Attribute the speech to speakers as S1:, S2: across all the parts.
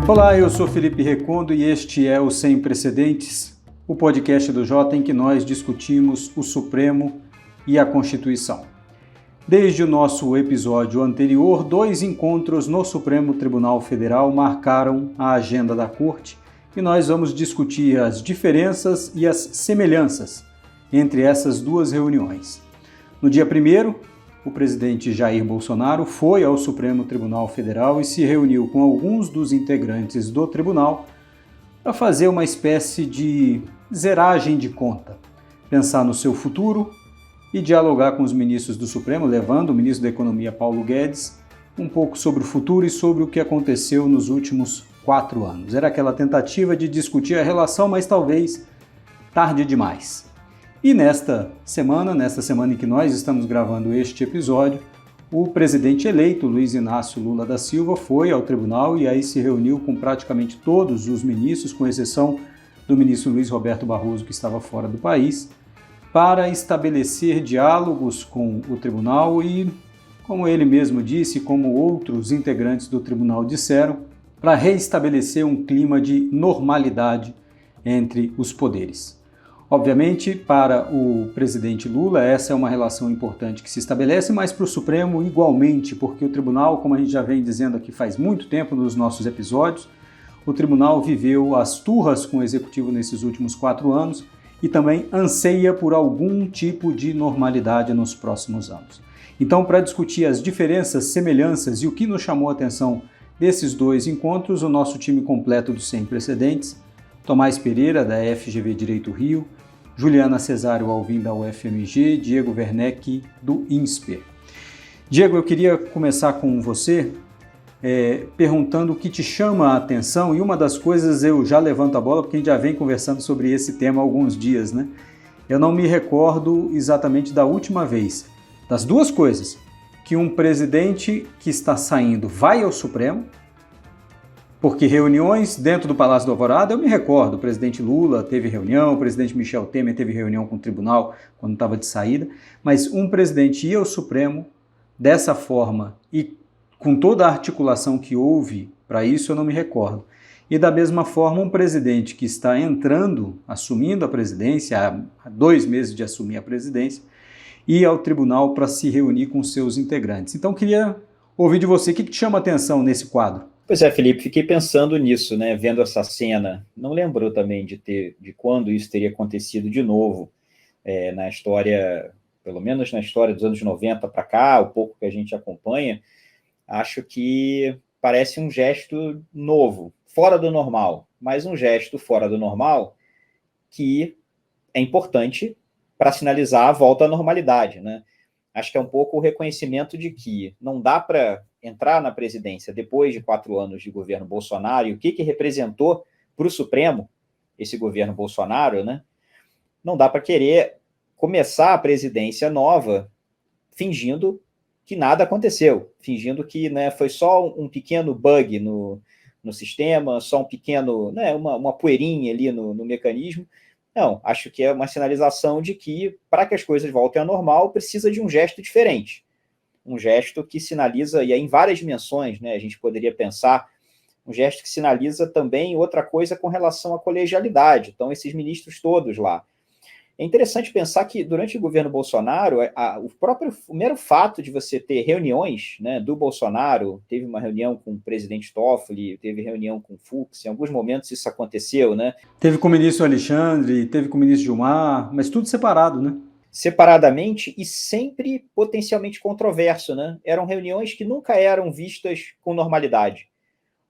S1: Olá, eu sou Felipe Recondo e este é o Sem Precedentes, o podcast do Jota em que nós discutimos o Supremo e a Constituição. Desde o nosso episódio anterior, 2 encontros no Supremo Tribunal Federal marcaram a agenda da Corte e nós vamos discutir as diferenças e as semelhanças entre essas 2 reuniões. No dia 1º, o presidente Jair Bolsonaro foi ao Supremo Tribunal Federal e se reuniu com alguns dos integrantes do tribunal para fazer uma espécie de zeragem de conta, pensar no seu futuro e dialogar com os ministros do Supremo, levando o ministro da Economia, Paulo Guedes, um pouco sobre o futuro e sobre o que aconteceu nos últimos 4 anos. Era aquela tentativa de discutir a relação, mas talvez tarde demais. E nesta semana em que nós estamos gravando este episódio, o presidente eleito, Luiz Inácio Lula da Silva, foi ao tribunal e aí se reuniu com praticamente todos os ministros, com exceção do ministro Luiz Roberto Barroso, que estava fora do país, para estabelecer diálogos com o tribunal e, como ele mesmo disse, como outros integrantes do tribunal disseram, para reestabelecer um clima de normalidade entre os poderes. Obviamente, para o presidente Lula, essa é uma relação importante que se estabelece, mas para o Supremo igualmente, porque o tribunal, como a gente já vem dizendo aqui faz muito tempo nos nossos episódios, o tribunal viveu as turras com o executivo nesses últimos 4 anos e também anseia por algum tipo de normalidade nos próximos anos. Então, para discutir as diferenças, semelhanças e o que nos chamou a atenção desses 2 encontros, o nosso time completo do Sem Precedentes, Tomás Pereira, da FGV Direito Rio, Juliana Cesário Alvim, da UFMG, Diego Werneck, do INSPER. Diego, eu queria começar com você perguntando o que te chama a atenção, e uma das coisas eu já levanto a bola, porque a gente já vem conversando sobre esse tema há alguns dias, né? Eu não me recordo exatamente da última vez, das 2 coisas, que um presidente que está saindo vai ao Supremo, porque reuniões dentro do Palácio do Alvorada, eu me recordo, o presidente Lula teve reunião, o presidente Michel Temer teve reunião com o tribunal quando estava de saída, mas um presidente ir ao Supremo dessa forma e com toda a articulação que houve para isso, eu não me recordo. E da mesma forma, um presidente que está entrando, assumindo a presidência, há 2 meses de assumir a presidência, ir ao tribunal para se reunir com seus integrantes. Então, queria ouvir de você, o que te chama a atenção nesse quadro?
S2: Pois é, Felipe, fiquei pensando nisso, né, vendo essa cena. Não lembrou também de quando isso teria acontecido de novo na história, pelo menos na história dos anos 90 para cá, o pouco que a gente acompanha. Acho que parece um gesto novo, fora do normal, mas um gesto fora do normal que é importante para sinalizar a volta à normalidade, né? Acho que é um pouco o reconhecimento de que não dá para entrar na presidência depois de 4 anos de governo Bolsonaro e o que representou para o Supremo esse governo Bolsonaro, né? Não dá para querer começar a presidência nova fingindo que nada aconteceu, fingindo que, né, foi só um pequeno bug no sistema, só um pequeno, né, uma poeirinha ali no mecanismo. Não, acho que é uma sinalização de que, para que as coisas voltem ao normal, precisa de um gesto diferente. Um gesto que sinaliza, e aí em várias dimensões, né, a gente poderia pensar, um gesto que sinaliza também outra coisa com relação à colegialidade. Então, esses ministros todos lá. É interessante pensar que, durante o governo Bolsonaro, o mero fato de você ter reuniões, né, do Bolsonaro, teve uma reunião com o presidente Toffoli, teve reunião com o Fux, em alguns momentos isso aconteceu, né?
S1: Teve com o ministro Alexandre, teve com o ministro Gilmar, mas tudo separado, né?
S2: Separadamente e sempre potencialmente controverso, né? Eram reuniões que nunca eram vistas com normalidade.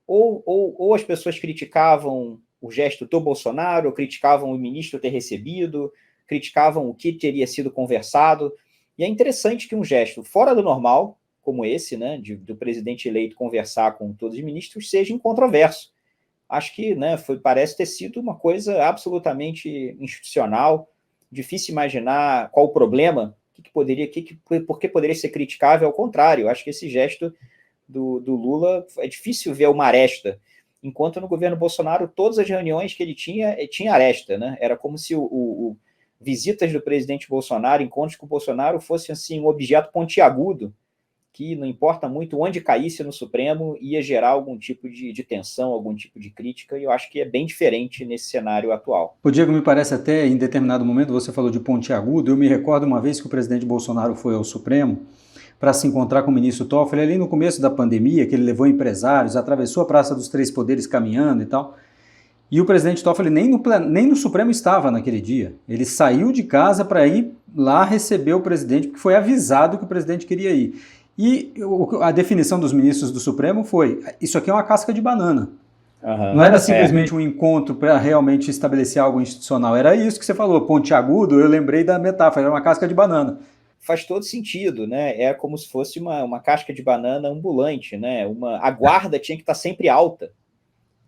S2: Ou as pessoas criticavam o gesto do Bolsonaro, ou criticavam o ministro ter recebido, criticavam o que teria sido conversado. E é interessante que um gesto fora do normal, como esse, né, do presidente eleito conversar com todos os ministros, seja incontroverso. Acho que, né, parece ter sido uma coisa absolutamente institucional, difícil imaginar qual o problema, por que poderia ser criticável. Ao contrário, acho que esse gesto do Lula, é difícil ver uma aresta, enquanto no governo Bolsonaro, todas as reuniões que ele tinha aresta, né? Era como se visitas do presidente Bolsonaro, encontros com o Bolsonaro, fossem assim, um objeto pontiagudo que não importa muito onde caísse no Supremo, ia gerar algum tipo de tensão, algum tipo de crítica, e eu acho que é bem diferente nesse cenário atual.
S1: O Diego, me parece até, em determinado momento, você falou de pontiagudo, eu me recordo uma vez que o presidente Bolsonaro foi ao Supremo para se encontrar com o ministro Toffoli, ali no começo da pandemia, que ele levou empresários, atravessou a Praça dos Três Poderes caminhando e tal, e o presidente Toffoli nem no Supremo estava naquele dia. Ele saiu de casa para ir lá receber o presidente, porque foi avisado que o presidente queria ir. E a definição dos ministros do Supremo foi: isso aqui é uma casca de banana. Não era simplesmente um encontro para realmente estabelecer algo institucional. Era isso que você falou, pontiagudo, eu lembrei da metáfora, era uma casca de banana.
S2: Faz todo sentido, né? É como se fosse uma casca de banana ambulante, né? A guarda tinha que estar sempre alta.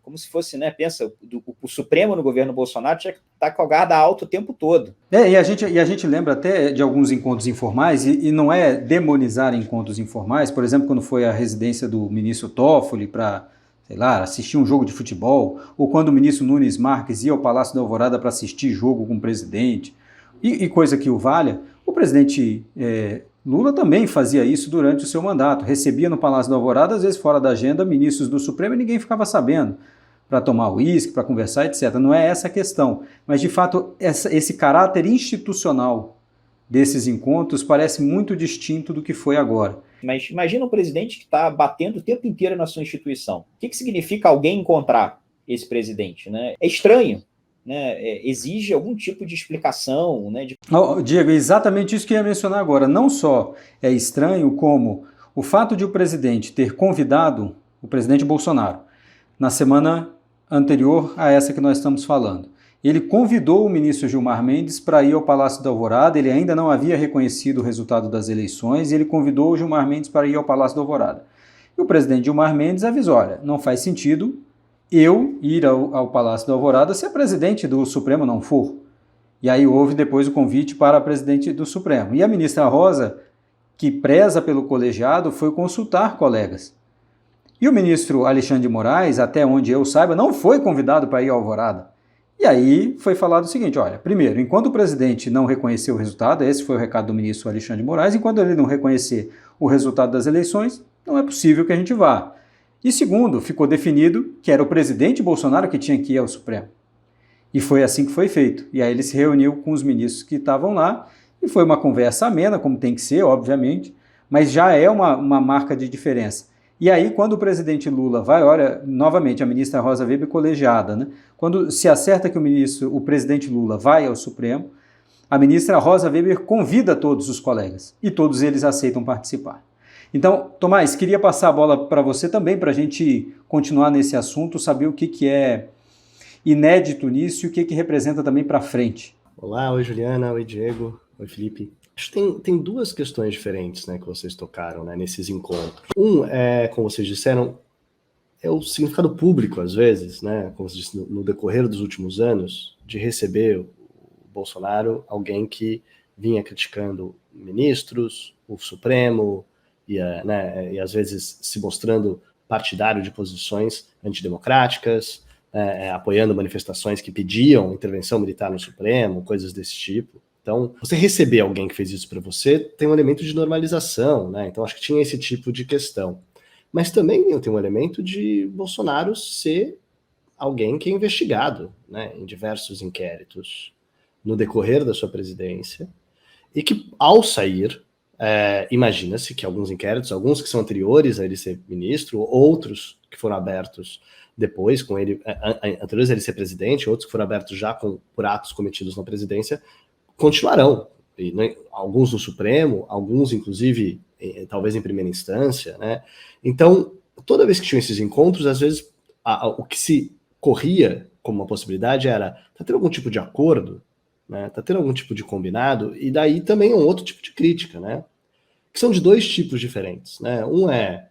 S2: Como se fosse, né? Pensa, o Supremo no governo Bolsonaro tinha que estar com a guarda alta o tempo todo.
S1: E a gente lembra até de alguns encontros informais, e não é demonizar encontros informais, por exemplo, quando foi a residência do ministro Toffoli para, sei lá, assistir um jogo de futebol, ou quando o ministro Nunes Marques ia ao Palácio da Alvorada para assistir jogo com o presidente, e coisa que o valha, o presidente Lula também fazia isso durante o seu mandato, recebia no Palácio da Alvorada, às vezes fora da agenda, ministros do Supremo e ninguém ficava sabendo, para tomar uísque, para conversar, etc. Não é essa a questão, mas de fato esse caráter institucional desses encontros parece muito distinto do que foi agora.
S2: Mas imagina um presidente que está batendo o tempo inteiro na sua instituição. O que significa alguém encontrar esse presidente, né? É estranho, né? Exige algum tipo de explicação, né?
S1: Diego, é exatamente isso que eu ia mencionar agora. Não só é estranho, como o fato de o presidente ter convidado o presidente Bolsonaro na semana anterior a essa que nós estamos falando. Ele convidou o ministro Gilmar Mendes para ir ao Palácio da Alvorada, ele ainda não havia reconhecido o resultado das eleições, e ele convidou o Gilmar Mendes para ir ao Palácio da Alvorada. E o presidente Gilmar Mendes avisou: olha, não faz sentido eu ir ao Palácio da Alvorada se a presidente do Supremo não for. E aí houve depois o convite para a presidente do Supremo. E a ministra Rosa, que preza pelo colegiado, foi consultar colegas. E o ministro Alexandre de Moraes, até onde eu saiba, não foi convidado para ir à Alvorada. E aí foi falado o seguinte: olha, primeiro, enquanto o presidente não reconheceu o resultado, esse foi o recado do ministro Alexandre de Moraes, enquanto ele não reconhecer o resultado das eleições, não é possível que a gente vá. E segundo, ficou definido que era o presidente Bolsonaro que tinha que ir ao Supremo. E foi assim que foi feito. E aí ele se reuniu com os ministros que estavam lá, e foi uma conversa amena, como tem que ser, obviamente, mas já é uma marca de diferença. E aí, quando o presidente Lula vai, olha, novamente, a ministra Rosa Weber colegiada, né? Quando se acerta que o presidente Lula vai ao Supremo, a ministra Rosa Weber convida todos os colegas, e todos eles aceitam participar. Então, Tomás, queria passar a bola para você também, para a gente continuar nesse assunto, saber o que é inédito nisso e o que representa também para frente.
S3: Olá, oi Juliana, oi Diego, oi Felipe. Acho que tem duas questões diferentes, né, que vocês tocaram, né, nesses encontros. Um é, como vocês disseram, é o significado público, às vezes, né, como vocês disseram, no decorrer dos últimos anos, de receber o Bolsonaro, alguém que vinha criticando ministros, o Supremo, e às vezes se mostrando partidário de posições antidemocráticas, apoiando manifestações que pediam intervenção militar no Supremo, coisas desse tipo. Então, você receber alguém que fez isso para você tem um elemento de normalização, né? Então, acho que tinha esse tipo de questão. Mas também tem um elemento de Bolsonaro ser alguém que é investigado, né, em diversos inquéritos no decorrer da sua presidência, e que, ao sair, imagina-se que alguns inquéritos, alguns que são anteriores a ele ser ministro, outros que foram abertos depois, com ele, anteriores a ele ser presidente, outros que foram abertos já por atos cometidos na presidência, continuarão. E, né, alguns no Supremo, alguns, inclusive, talvez em primeira instância, né? Então, toda vez que tinham esses encontros, às vezes, o que se corria como uma possibilidade era: tá tendo algum tipo de acordo, né? Tá tendo algum tipo de combinado, e daí também um outro tipo de crítica, né? Que são de dois tipos diferentes, né? Um é: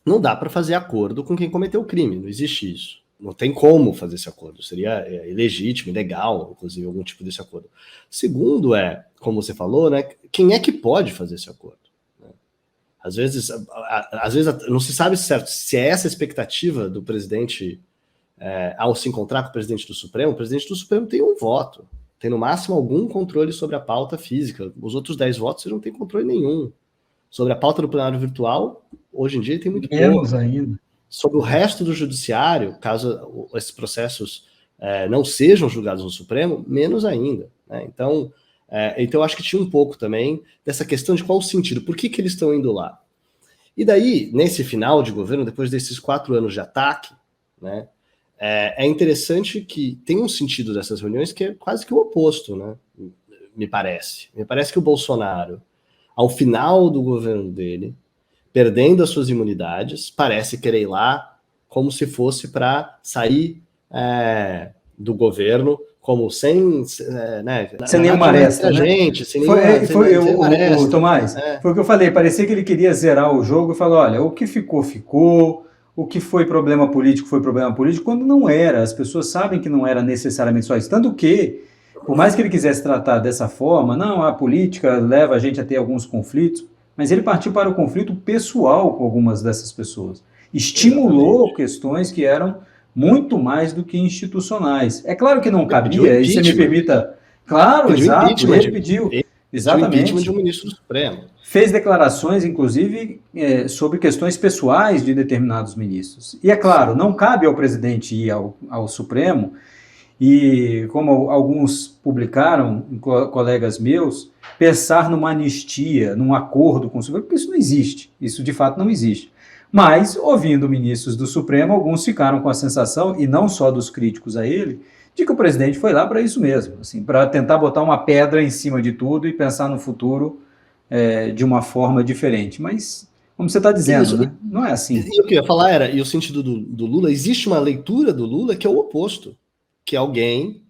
S3: não dá para fazer acordo com quem cometeu o crime, não existe isso. Não tem como fazer esse acordo, seria ilegítimo, ilegal, inclusive, algum tipo desse acordo. Segundo como você falou, né, quem é que pode fazer esse acordo? Né? Às vezes não se sabe certo se é essa a expectativa do presidente ao se encontrar com o presidente do Supremo. O presidente do Supremo tem um voto, tem no máximo algum controle sobre a pauta física. Os outros 10 votos ele não tem controle nenhum Sobre a pauta do plenário virtual, hoje em dia tem muito
S4: Menos
S3: pouco.
S4: ainda.
S3: Sobre o resto do judiciário, caso esses processos não sejam julgados no Supremo, menos ainda, né? Então eu acho que tinha um pouco também dessa questão de qual o sentido, por que eles estão indo lá? E daí, nesse final de governo, depois desses 4 anos de ataque, né, é interessante que tem um sentido dessas reuniões que é quase que o oposto, né? Me parece. Me parece que o Bolsonaro, ao final do governo dele, perdendo as suas imunidades, parece querer ir lá como se fosse para sair do governo como sem
S1: nenhuma aresta, né?
S3: Gente, sem nenhuma
S1: Tomás, foi o que eu falei, parecia que ele queria zerar o jogo e falar, olha, o que ficou, ficou, o que foi problema político, quando não era, as pessoas sabem que não era necessariamente só isso, tanto que, por mais que ele quisesse tratar dessa forma, não, a política leva a gente a ter alguns conflitos, mas ele partiu para o conflito pessoal com algumas dessas pessoas, estimulou questões que eram muito mais do que institucionais. É claro que não cabia, e você me permita... Claro, exato, ele pediu... Exatamente.
S3: Impeachment de um ministro do Supremo.
S1: Fez declarações, inclusive, sobre questões pessoais de determinados ministros. E é claro, não cabe ao presidente ir ao Supremo, e como alguns publicaram, colegas meus, pensar numa anistia, num acordo com o Supremo, porque isso não existe, isso de fato não existe. Mas, ouvindo ministros do Supremo, alguns ficaram com a sensação, e não só dos críticos a ele, de que o presidente foi lá para isso mesmo, assim, para tentar botar uma pedra em cima de tudo e pensar no futuro de uma forma diferente. Mas, como você está dizendo, né? Não é assim.
S3: E o que eu ia falar e o sentido do Lula, existe uma leitura do Lula que é o oposto, que é alguém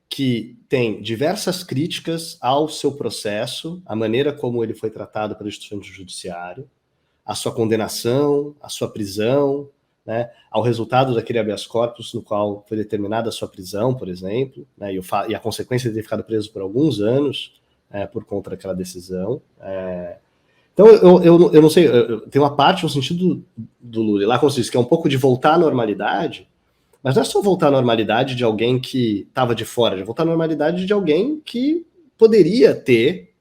S3: que tem diversas críticas ao seu processo, a maneira como ele foi tratado pela instituição do judiciário, a sua condenação, a sua prisão, né, ao resultado daquele habeas corpus no qual foi determinada a sua prisão, por exemplo, né, e a consequência de ter ficado preso por alguns anos por conta daquela decisão. Então, eu não sei, tem uma parte no sentido do Lula, lá como se diz, que é um pouco de voltar à normalidade, mas não é só voltar à normalidade de alguém que estava de fora, é voltar à normalidade de alguém que poderia ter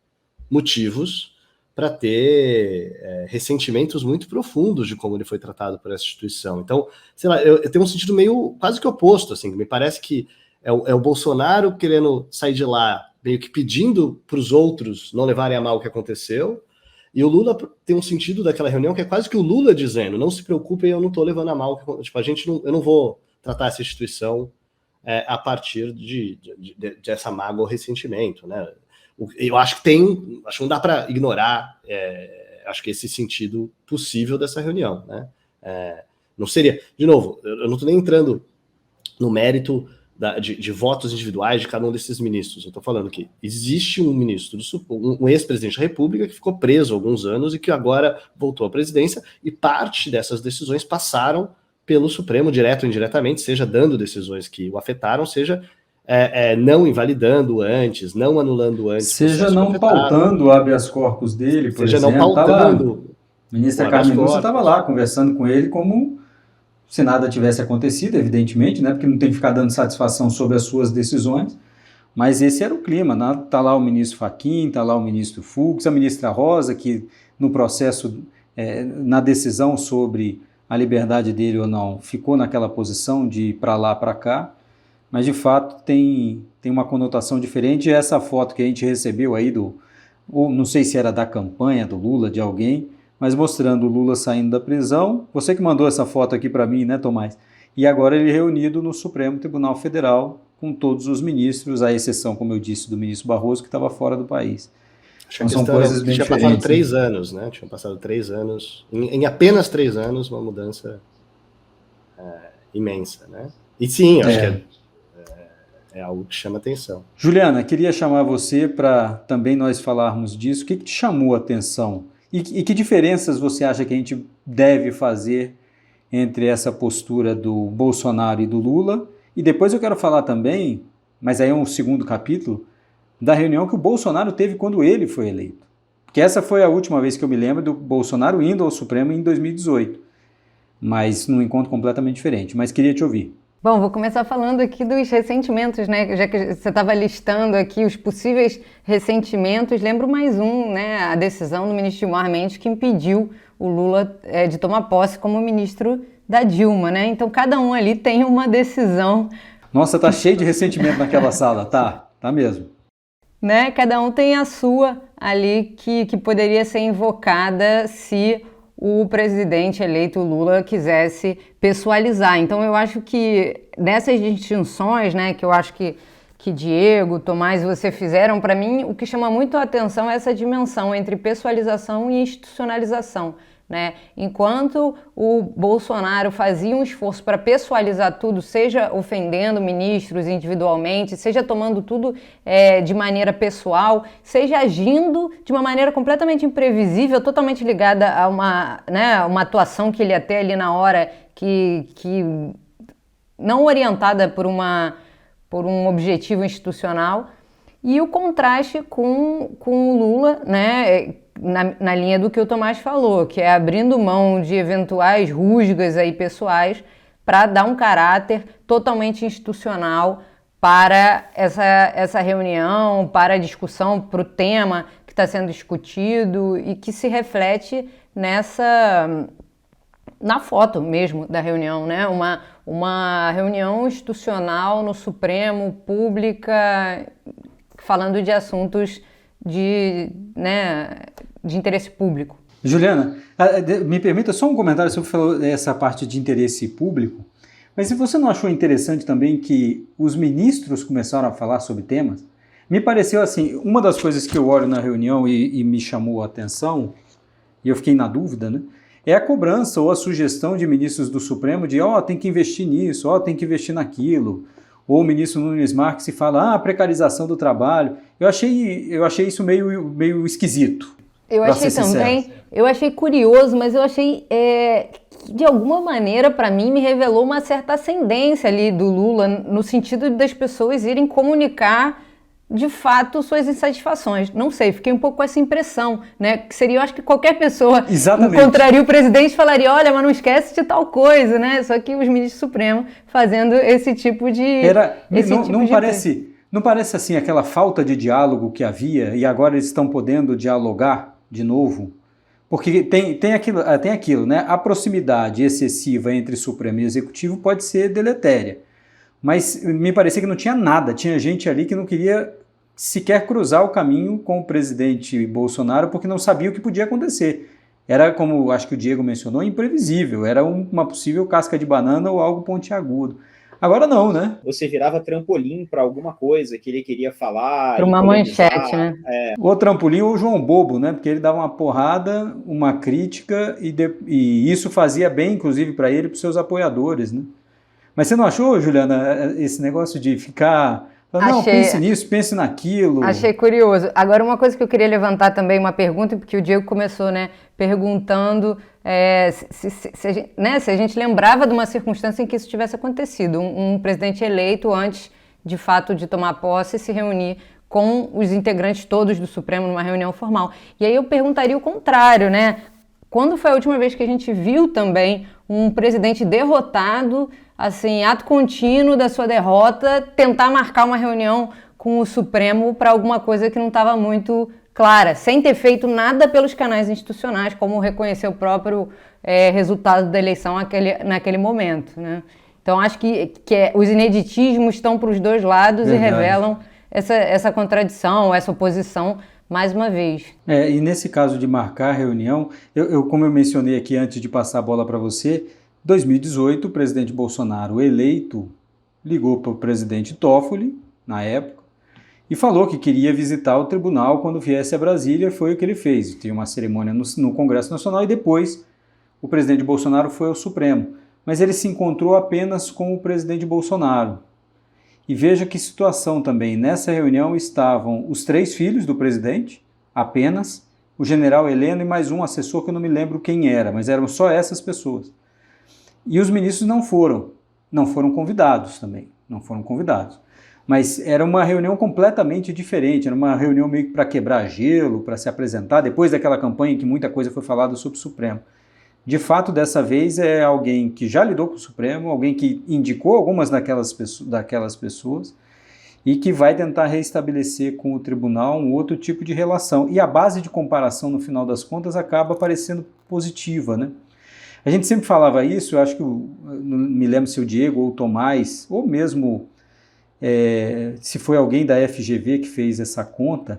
S3: motivos para ter ressentimentos muito profundos de como ele foi tratado por essa instituição. Então, sei lá, eu tenho um sentido meio quase que oposto, assim, me parece que é o Bolsonaro querendo sair de lá, meio que pedindo para os outros não levarem a mal o que aconteceu, e o Lula tem um sentido daquela reunião que é quase que o Lula dizendo, não se preocupem, eu não estou levando a mal, tipo, eu não vou tratar essa instituição a partir dessa mágoa ou ressentimento, né? Eu acho que acho que não dá para ignorar, acho que esse sentido possível dessa reunião, né? Não seria, de novo, eu não estou nem entrando no mérito de votos individuais de cada um desses ministros. Eu estou falando que existe um ministro, um ex-presidente da República que ficou preso há alguns anos e que agora voltou à presidência, e parte dessas decisões passaram pelo Supremo, direto ou indiretamente, seja dando decisões que o afetaram, seja não invalidando antes, não anulando antes.
S1: Seja não pautando o habeas corpus dele, por exemplo.
S3: Seja não pautando.
S1: A ministra Carmen Lúcia estava lá conversando com ele como se nada tivesse acontecido, evidentemente, né, porque não tem que ficar dando satisfação sobre as suas decisões, mas esse era o clima, né? Está lá o ministro Fachin, está lá o ministro Fux, a ministra Rosa, que no processo, na decisão sobre a liberdade dele ou não, ficou naquela posição de ir para lá, para cá, mas de fato tem uma conotação diferente. E essa foto que a gente recebeu aí ou não sei se era da campanha do Lula, de alguém, mas mostrando o Lula saindo da prisão. Você que mandou essa foto aqui para mim, né, Tomás? E agora ele reunido no Supremo Tribunal Federal com todos os ministros, à exceção, como eu disse, do ministro Barroso, que estava fora do país.
S3: Então, são coisas bem diferentes. Tinha passado 3 anos, né? Tinham passado 3 anos, em apenas 3 anos, uma mudança imensa, né? E sim, acho que é algo que chama atenção.
S1: Juliana, queria chamar você para também nós falarmos disso. O que te chamou a atenção? E que diferenças você acha que a gente deve fazer entre essa postura do Bolsonaro e do Lula? E depois eu quero falar também, mas aí é um segundo capítulo, da reunião que o Bolsonaro teve quando ele foi eleito. Porque essa foi a última vez que eu me lembro do Bolsonaro indo ao Supremo em 2018. Mas num encontro completamente diferente. Mas queria te ouvir.
S4: Bom, vou começar falando aqui dos ressentimentos, né? Já que você estava listando aqui os possíveis ressentimentos, lembro mais um, né? A decisão do ministro Gilmar Mendes que impediu o Lula de tomar posse como ministro da Dilma, né? Então cada um ali tem uma decisão.
S1: Nossa, tá cheio de ressentimento naquela sala, tá mesmo.
S4: Né? Cada um tem a sua ali que poderia ser invocada se o presidente eleito Lula quisesse pessoalizar. Então eu acho que nessas distinções, né, que eu acho que Diego, Tomás e você fizeram, para mim o que chama muito a atenção é essa dimensão entre pessoalização e institucionalização. Né? Enquanto o Bolsonaro fazia um esforço para pessoalizar tudo, seja ofendendo ministros individualmente, seja tomando tudo de maneira pessoal, seja agindo de uma maneira completamente imprevisível, totalmente ligada a uma atuação que ele ia ter ali na hora, que não orientada por um objetivo institucional, e o contraste com o Lula, né? Na linha do que o Tomás falou, que é abrindo mão de eventuais rusgas aí pessoais para dar um caráter totalmente institucional para essa reunião, para a discussão, para o tema que está sendo discutido e que se reflete na foto mesmo da reunião, né? Uma reunião institucional no Supremo, pública, falando de assuntos de interesse público.
S1: Juliana, me permita só um comentário, você falou dessa parte de interesse público, mas se você não achou interessante também que os ministros começaram a falar sobre temas, me pareceu assim, uma das coisas que eu olho na reunião e me chamou a atenção, e eu fiquei na dúvida, né, é a cobrança ou a sugestão de ministros do Supremo de, tem que investir nisso, tem que investir naquilo, ou o ministro Nunes Marques se fala, precarização do trabalho. Eu achei isso meio esquisito.
S4: Eu achei também, eu achei curioso, mas eu achei que de alguma maneira, para mim, me revelou uma certa ascendência ali do Lula, no sentido das pessoas irem comunicar de fato suas insatisfações. Não sei, fiquei um pouco com essa impressão, né? Que seria, eu acho que qualquer pessoa encontraria o presidente e falaria, olha, mas não esquece de tal coisa, né? Só que os ministros supremos fazendo esse tipo de...
S1: Não parece assim aquela falta de diálogo que havia e agora eles estão podendo dialogar de novo? Porque tem aquilo, né? A proximidade excessiva entre Supremo e Executivo pode ser deletéria. Mas me parecia que não tinha nada, tinha gente ali que não queria sequer cruzar o caminho com o presidente Bolsonaro porque não sabia o que podia acontecer. Era, como acho que o Diego mencionou, imprevisível, era uma possível casca de banana ou algo pontiagudo. Agora não, né?
S2: Você virava trampolim para alguma coisa que ele queria falar.
S4: Para uma manchete, né?
S1: Ou trampolim ou João Bobo, né? Porque ele dava uma porrada, uma crítica e isso fazia bem, inclusive, para ele e para os seus apoiadores, né? Mas você não achou, Juliana, esse negócio de ficar... Não, pense nisso, pense naquilo.
S4: Achei curioso. Agora, uma coisa que eu queria levantar também, uma pergunta, porque o Diego começou, né, perguntando se a gente lembrava de uma circunstância em que isso tivesse acontecido. Um presidente eleito, antes, de fato, de tomar posse, se reunir com os integrantes todos do Supremo numa reunião formal. E aí eu perguntaria o contrário, né? Quando foi a última vez que a gente viu também um presidente derrotado, assim, ato contínuo da sua derrota, tentar marcar uma reunião com o Supremo para alguma coisa que não estava muito clara, sem ter feito nada pelos canais institucionais, como reconhecer o próprio resultado da eleição naquele momento, né? Então, acho que os ineditismos estão para os dois lados. Verdade. E revelam essa contradição, essa oposição, mais uma vez.
S1: E nesse caso de marcar a reunião, como eu mencionei aqui antes de passar a bola para você, 2018, o presidente Bolsonaro eleito ligou para o presidente Toffoli, na época, e falou que queria visitar o tribunal quando viesse a Brasília. Foi o que ele fez. Tem uma cerimônia no Congresso Nacional e depois o presidente Bolsonaro foi ao Supremo. Mas ele se encontrou apenas com o presidente Bolsonaro. E veja que situação também. Nessa reunião estavam os 3 filhos do presidente, apenas, o general Heleno e mais um assessor que eu não me lembro quem era, mas eram só essas pessoas. E os ministros não foram convidados também, não foram convidados. Mas era uma reunião completamente diferente, era uma reunião meio que para quebrar gelo, para se apresentar, depois daquela campanha em que muita coisa foi falada sobre o Supremo. De fato, dessa vez é alguém que já lidou com o Supremo, alguém que indicou algumas daquelas pessoas e que vai tentar reestabelecer com o tribunal um outro tipo de relação. E a base de comparação, no final das contas, acaba parecendo positiva, né? A gente sempre falava isso, eu acho que, não me lembro se o Diego ou o Tomás, ou mesmo se foi alguém da FGV que fez essa conta,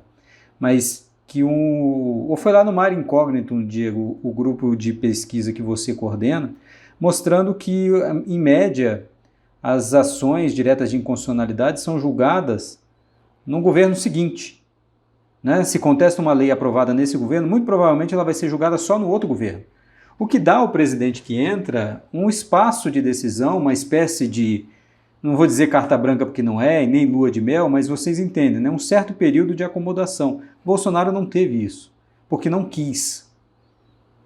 S1: mas que ou foi lá no Mar Incógnito, Diego, o grupo de pesquisa que você coordena, mostrando que, em média, as ações diretas de inconstitucionalidade são julgadas no governo seguinte, né? Se contesta uma lei aprovada nesse governo, muito provavelmente ela vai ser julgada só no outro governo. O que dá ao presidente que entra um espaço de decisão, uma espécie de, não vou dizer carta branca porque não é, e nem lua de mel, mas vocês entendem, né? Um certo período de acomodação. Bolsonaro não teve isso, porque não quis.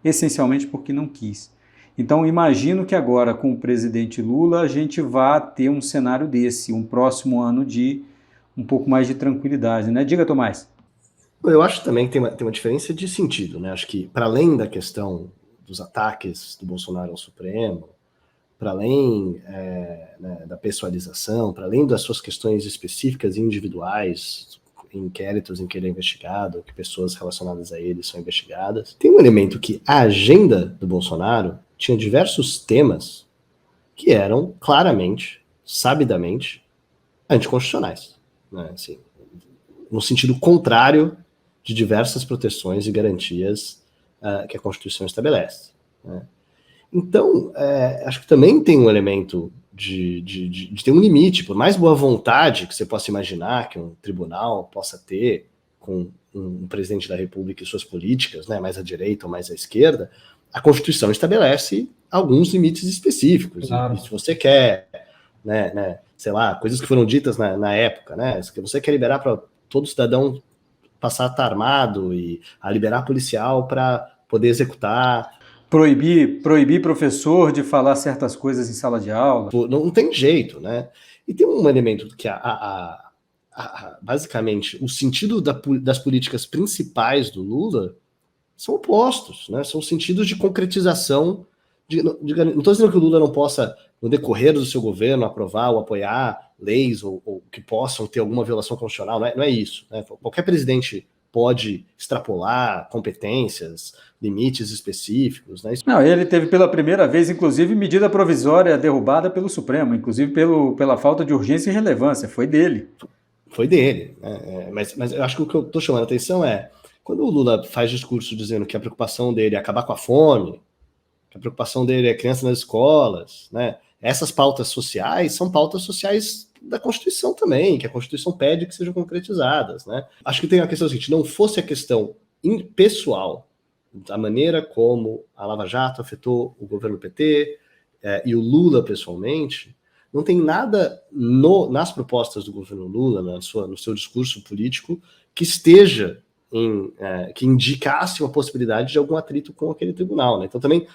S1: Essencialmente porque não quis. Então, imagino que agora, com o presidente Lula, a gente vá ter um cenário desse, um próximo ano de um pouco mais de tranquilidade, né? Diga, Tomás.
S3: Eu acho também que tem uma diferença de sentido, né? Acho que, para além da questão dos ataques do Bolsonaro ao Supremo, para além né, da pessoalização, para além das suas questões específicas e individuais, inquéritos em que ele é investigado, que pessoas relacionadas a ele são investigadas, tem um elemento que a agenda do Bolsonaro tinha diversos temas que eram claramente, sabidamente, anticonstitucionais, né? Assim, no sentido contrário de diversas proteções e garantias que a Constituição estabelece, né? Então, acho que também tem um elemento de ter um limite, por mais boa vontade que você possa imaginar que um tribunal possa ter com um presidente da República e suas políticas, né, mais à direita ou mais à esquerda, a Constituição estabelece alguns limites específicos. Claro. E se você quer, sei lá, coisas que foram ditas na época, né, se você quer liberar para todo cidadão passar a estar armado e a liberar policial para poder executar.
S1: Proibir professor de falar certas coisas em sala de aula.
S3: Não tem jeito, né? E tem um elemento que basicamente o sentido das políticas principais do Lula são opostos, né? São sentidos de concretização. Não estou dizendo que o Lula não possa, no decorrer do seu governo, aprovar ou apoiar leis ou que possam ter alguma violação constitucional, não é isso, né? Qualquer presidente pode extrapolar competências, limites específicos, né?
S1: Não, ele teve pela primeira vez, inclusive, medida provisória derrubada pelo Supremo, inclusive pela falta de urgência e relevância, foi dele.
S3: Foi dele, né? Mas eu acho que o que eu estou chamando a atenção é, quando o Lula faz discurso dizendo que a preocupação dele é acabar com a fome, que a preocupação dele é criança nas escolas, né? Essas pautas sociais são pautas sociais da Constituição também, que a Constituição pede que sejam concretizadas, né? Acho que tem a questão seguinte, não fosse a questão pessoal, da maneira como a Lava Jato afetou o governo PT e o Lula pessoalmente, não tem nada nas propostas do governo Lula, no seu discurso político, que esteja que indicasse uma possibilidade de algum atrito com aquele tribunal, né? Então também,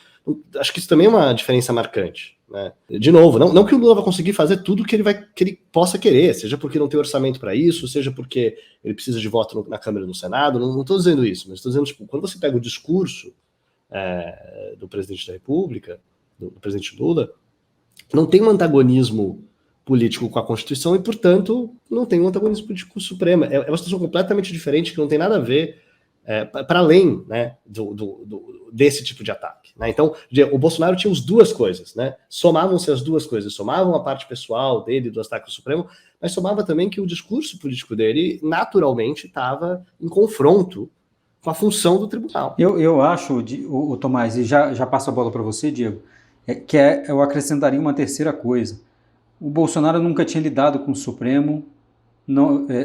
S3: acho que isso também é uma diferença marcante, né? De novo, não que o Lula vai conseguir fazer tudo que ele possa querer, seja porque não tem orçamento para isso, seja porque ele precisa de voto na Câmara e no Senado, não estou dizendo isso, mas estou dizendo, tipo, quando você pega o discurso do presidente da República, do presidente Lula, não tem um antagonismo político com a Constituição e, portanto, não tem um antagonismo político com o Supremo. É uma situação completamente diferente que não tem nada a ver para além, né, desse tipo de ataque, né? Então, o Bolsonaro tinha as duas coisas, né? Somavam-se as duas coisas, somavam a parte pessoal dele do ataque ao Supremo, mas somava também que o discurso político dele naturalmente estava em confronto com a função do tribunal.
S1: Eu acho, o Tomás, e já passo a bola para você, Diego, eu acrescentaria uma terceira coisa. O Bolsonaro nunca tinha lidado com o Supremo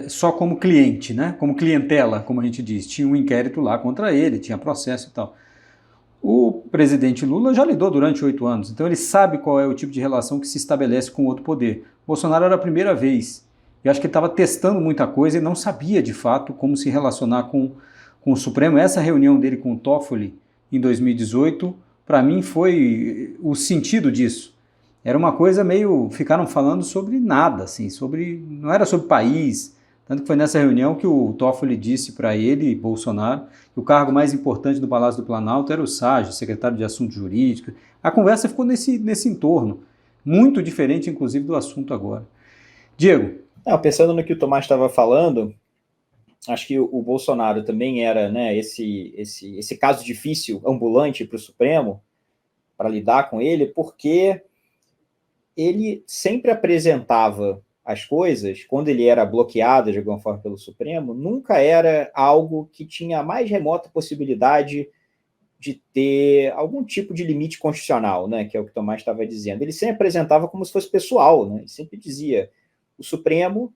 S1: só como cliente, né? Como clientela, como a gente diz. Tinha um inquérito lá contra ele, tinha processo e tal. O presidente Lula já lidou durante 8 anos, então ele sabe qual é o tipo de relação que se estabelece com outro poder. O Bolsonaro era a primeira vez. Eu acho que ele estava testando muita coisa e não sabia, de fato, como se relacionar com o Supremo. Essa reunião dele com o Toffoli em 2018, para mim, foi o sentido disso. Era uma coisa meio... Ficaram falando sobre nada, assim, não era sobre país, Tanto que foi nessa reunião que o Toffoli disse para ele, Bolsonaro, que o cargo mais importante do Palácio do Planalto era o SAGE, secretário de Assuntos Jurídicos. A conversa ficou nesse entorno, muito diferente, inclusive, do assunto agora. Diego.
S2: Pensando no que o Tomás estava falando, acho que o Bolsonaro também era, né, esse caso difícil, ambulante para o Supremo, para lidar com ele, porque ele sempre apresentava as coisas, quando ele era bloqueado de alguma forma pelo Supremo, nunca era algo que tinha a mais remota possibilidade de ter algum tipo de limite constitucional, né, que é o que o Tomás estava dizendo. Ele sempre apresentava como se fosse pessoal, né, ele sempre dizia, o Supremo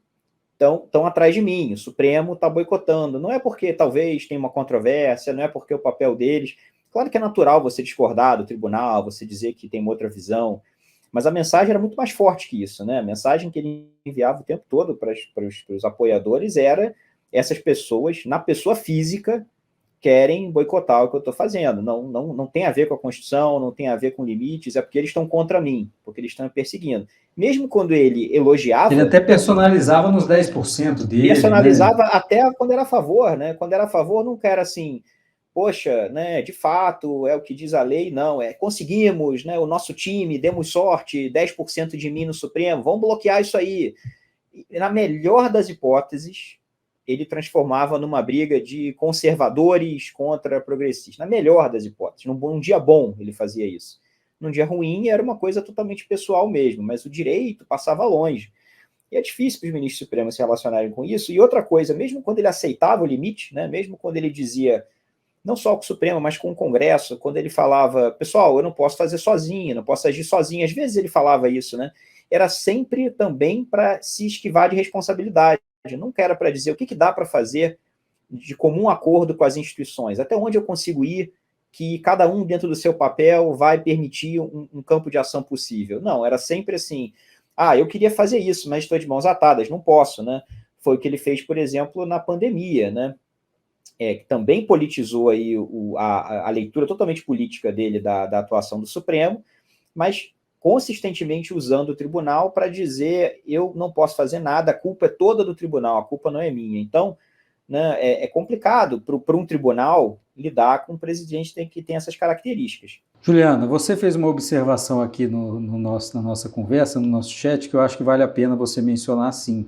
S2: estão atrás de mim, o Supremo está boicotando, não é porque talvez tem uma controvérsia, não é porque o papel deles... Claro que é natural você discordar do tribunal, você dizer que tem uma outra visão, mas a mensagem era muito mais forte que isso, né? A mensagem que ele enviava o tempo todo para os apoiadores era essas pessoas, na pessoa física, querem boicotar o que eu estou fazendo. Não tem a ver com a Constituição, não tem a ver com limites, é porque eles estão contra mim, porque eles estão me perseguindo. Mesmo quando ele elogiava...
S1: Ele até personalizava nos 10% dele.
S2: Personalizava, né? Até quando era a favor, né? Quando era a favor nunca era assim... Poxa, né, de fato, é o que diz a lei, não, conseguimos, né, o nosso time, demos sorte, 10% de mim no Supremo, vamos bloquear isso aí. E, na melhor das hipóteses, ele transformava numa briga de conservadores contra progressistas, na melhor das hipóteses, num dia bom ele fazia isso. Num dia ruim era uma coisa totalmente pessoal mesmo, mas o direito passava longe. E é difícil para os ministros supremos se relacionarem com isso. E outra coisa, mesmo quando ele aceitava o limite, né, mesmo quando ele dizia... não só com o Supremo, mas com o Congresso, quando ele falava, pessoal, eu não posso fazer sozinho, não posso agir sozinho, às vezes ele falava isso, né? Era sempre também para se esquivar de responsabilidade, nunca era para dizer o que dá para fazer de comum acordo com as instituições, até onde eu consigo ir, que cada um dentro do seu papel vai permitir um campo de ação possível. Não, era sempre assim, eu queria fazer isso, mas estou de mãos atadas, não posso, né? Foi o que ele fez, por exemplo, na pandemia, né? Que também politizou aí a leitura totalmente política dele da atuação do Supremo, mas consistentemente usando o tribunal para dizer eu não posso fazer nada, a culpa é toda do tribunal, a culpa não é minha. Então, né, é complicado para um tribunal lidar com um presidente que tem essas características.
S1: Juliana, você fez uma observação aqui na nossa conversa, no nosso chat, que eu acho que vale a pena você mencionar sim,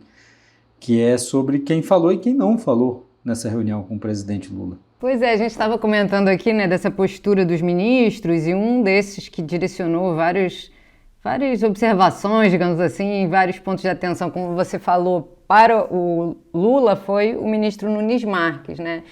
S1: que é sobre quem falou e quem não falou nessa reunião com o presidente Lula.
S4: Pois é, a gente estava comentando aqui, né, dessa postura dos ministros, e um desses que direcionou várias observações, digamos assim, vários pontos de atenção, como você falou, para o Lula foi o ministro Nunes Marques, né,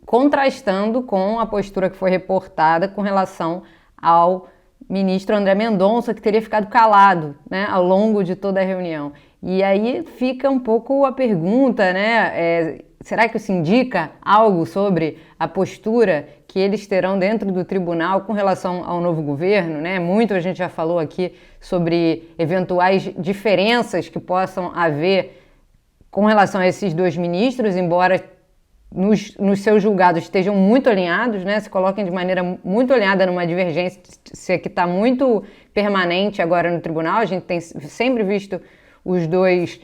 S4: contrastando com a postura que foi reportada com relação ao ministro André Mendonça, que teria ficado calado, né, ao longo de toda a reunião. E aí fica um pouco a pergunta, né, será que isso indica algo sobre a postura que eles terão dentro do tribunal com relação ao novo governo, né? Muito a gente já falou aqui sobre eventuais diferenças que possam haver com relação a esses dois ministros, embora nos seus julgados estejam muito alinhados, né? Se coloquem de maneira muito alinhada numa divergência que está muito permanente agora no tribunal. A gente tem sempre visto os dois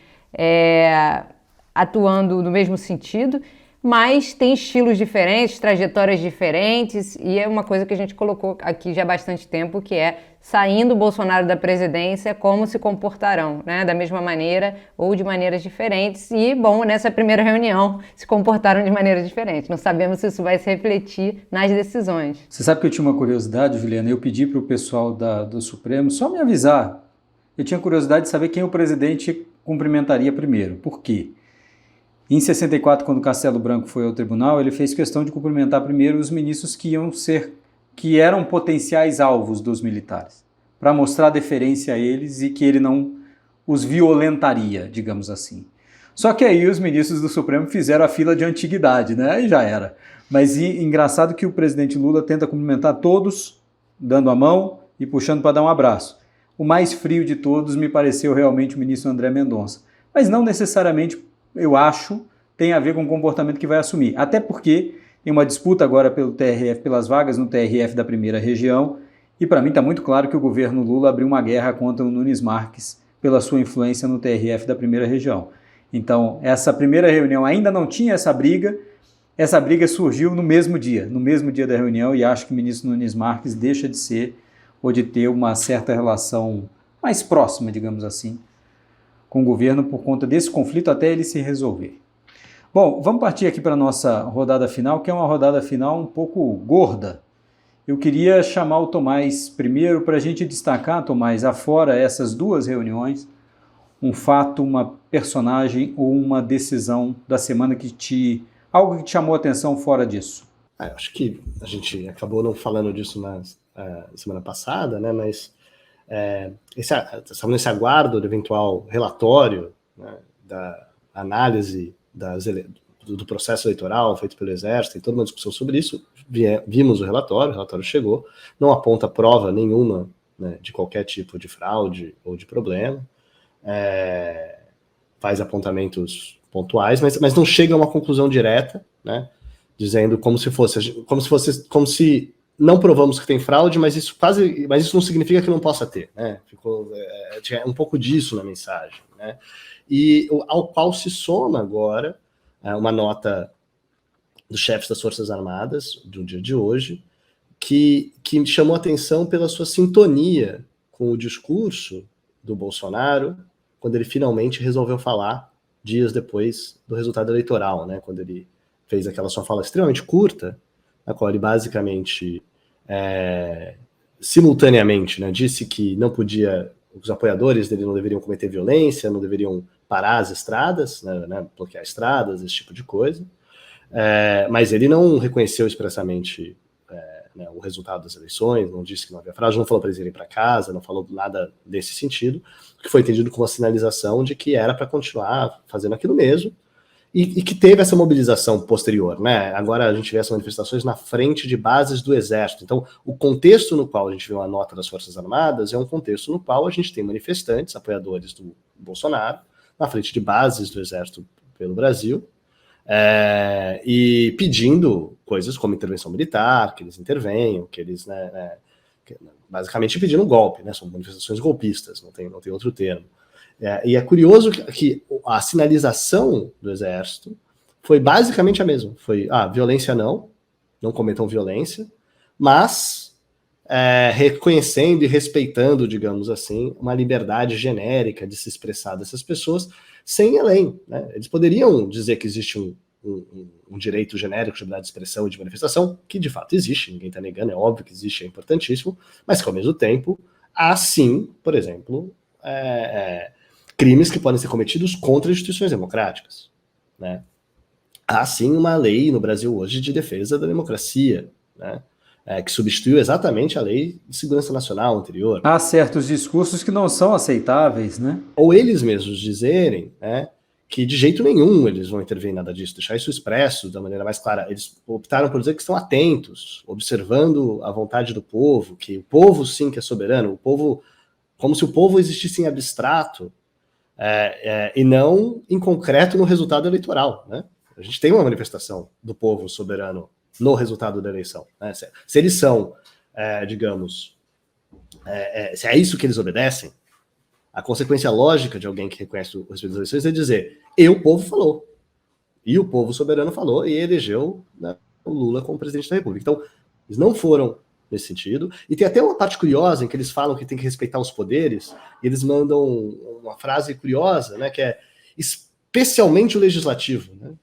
S4: atuando no mesmo sentido, mas tem estilos diferentes, trajetórias diferentes, e é uma coisa que a gente colocou aqui já há bastante tempo, que é, saindo o Bolsonaro da presidência, como se comportarão, né? Da mesma maneira ou de maneiras diferentes, e, bom, nessa primeira reunião se comportaram de maneira diferente. Não sabemos se isso vai se refletir nas decisões.
S1: Você sabe que eu tinha uma curiosidade, Juliana, eu pedi para o pessoal do Supremo só me avisar. Eu tinha curiosidade de saber quem o presidente cumprimentaria primeiro. Por quê? Em 64, quando Castelo Branco foi ao tribunal, ele fez questão de cumprimentar primeiro os ministros que eram potenciais alvos dos militares, para mostrar deferência a eles e que ele não os violentaria, digamos assim. Só que aí os ministros do Supremo fizeram a fila de antiguidade, né? Aí já era. Mas engraçado que o presidente Lula tenta cumprimentar todos, dando a mão e puxando para dar um abraço. O mais frio de todos me pareceu realmente o ministro André Mendonça. Mas não necessariamente, eu acho, tem a ver com o comportamento que vai assumir. Até porque tem uma disputa agora pelo TRF, pelas vagas no TRF da primeira região, e para mim está muito claro que o governo Lula abriu uma guerra contra o Nunes Marques pela sua influência no TRF da primeira região. Então, essa primeira reunião ainda não tinha essa briga surgiu no mesmo dia da reunião, e acho que o ministro Nunes Marques deixa de ser ou de ter uma certa relação mais próxima, digamos assim, com o governo por conta desse conflito até ele se resolver. Bom, vamos partir aqui para a nossa rodada final, que é uma rodada final um pouco gorda. Eu queria chamar o Tomás primeiro para a gente destacar, Tomás, afora essas duas reuniões, um fato, uma personagem ou uma decisão da semana algo que te chamou a atenção fora disso.
S3: Acho que a gente acabou não falando disso na semana passada, né? Mas estamos nesse aguardo do eventual relatório, né, da análise do processo eleitoral feito pelo Exército, e toda uma discussão sobre isso. Vimos o relatório chegou, não aponta prova nenhuma, né, de qualquer tipo de fraude ou de problema, faz apontamentos pontuais, mas não chega a uma conclusão direta, né, dizendo como se não provamos que tem fraude, mas isso não significa que não possa ter, né? Tinha um pouco disso na mensagem, né? E ao qual se soma agora uma nota dos chefes das Forças Armadas do dia de hoje, que chamou atenção pela sua sintonia com o discurso do Bolsonaro quando ele finalmente resolveu falar dias depois do resultado eleitoral, né? Quando ele fez aquela sua fala extremamente curta, na qual ele basicamente simultaneamente, né, disse que não podia, os apoiadores dele não deveriam cometer violência, não deveriam parar as estradas, né, bloquear estradas, esse tipo de coisa, mas ele não reconheceu expressamente né, o resultado das eleições, não disse que não havia fraude, não falou para eles irem para casa, não falou nada desse sentido, que foi entendido como uma sinalização de que era para continuar fazendo aquilo mesmo, e que teve essa mobilização posterior, né? Agora a gente vê essas manifestações na frente de bases do Exército. Então, o contexto no qual a gente vê uma nota das Forças Armadas é um contexto no qual a gente tem manifestantes, apoiadores do Bolsonaro, na frente de bases do Exército pelo Brasil, e pedindo coisas como intervenção militar, que eles intervenham, que eles, basicamente pedindo um golpe, né? São manifestações golpistas, não tem outro termo. E é curioso que a sinalização do Exército foi basicamente a mesma. Foi, violência não cometam violência, mas reconhecendo e respeitando, digamos assim, uma liberdade genérica de se expressar dessas pessoas sem além, né? Eles poderiam dizer que existe um direito genérico de liberdade de expressão e de manifestação, que de fato existe, ninguém está negando, é óbvio que existe, é importantíssimo, mas que ao mesmo tempo há sim, por exemplo, crimes que podem ser cometidos contra instituições democráticas, né? Há sim uma lei no Brasil hoje de defesa da democracia, né? Que substituiu exatamente a Lei de Segurança Nacional anterior.
S1: Há certos discursos que não são aceitáveis, né?
S3: Ou eles mesmos dizerem, né, que de jeito nenhum eles vão intervir em nada disso, deixar isso expresso da maneira mais clara. Eles optaram por dizer que estão atentos, observando a vontade do povo, que o povo sim que é soberano, o povo, como se o povo existisse em abstrato, e não em concreto no resultado eleitoral, né? A gente tem uma manifestação do povo soberano no resultado da eleição, né? Se eles são, digamos, se é isso que eles obedecem, a consequência lógica de alguém que reconhece o respeito das eleições é dizer, o povo falou, e o povo soberano falou, e elegeu, né, o Lula como presidente da República. Então, eles não foram nesse sentido, e tem até uma parte curiosa em que eles falam que tem que respeitar os poderes, e eles mandam uma frase curiosa, né, que é especialmente o legislativo, né?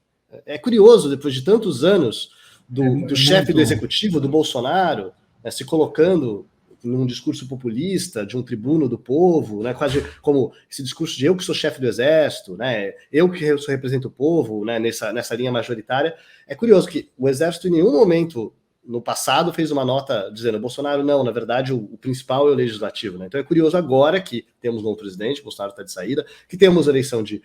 S3: É curioso, depois de tantos anos do chefe do executivo, do Bolsonaro, né, se colocando num discurso populista de um tribuno do povo, né, quase como esse discurso de eu que sou chefe do exército, né, eu que represento o povo, né, nessa linha majoritária. É curioso que o exército em nenhum momento no passado fez uma nota dizendo Bolsonaro não, na verdade o principal é o legislativo, né? Então é curioso agora que temos um novo presidente, Bolsonaro está de saída, que temos eleição de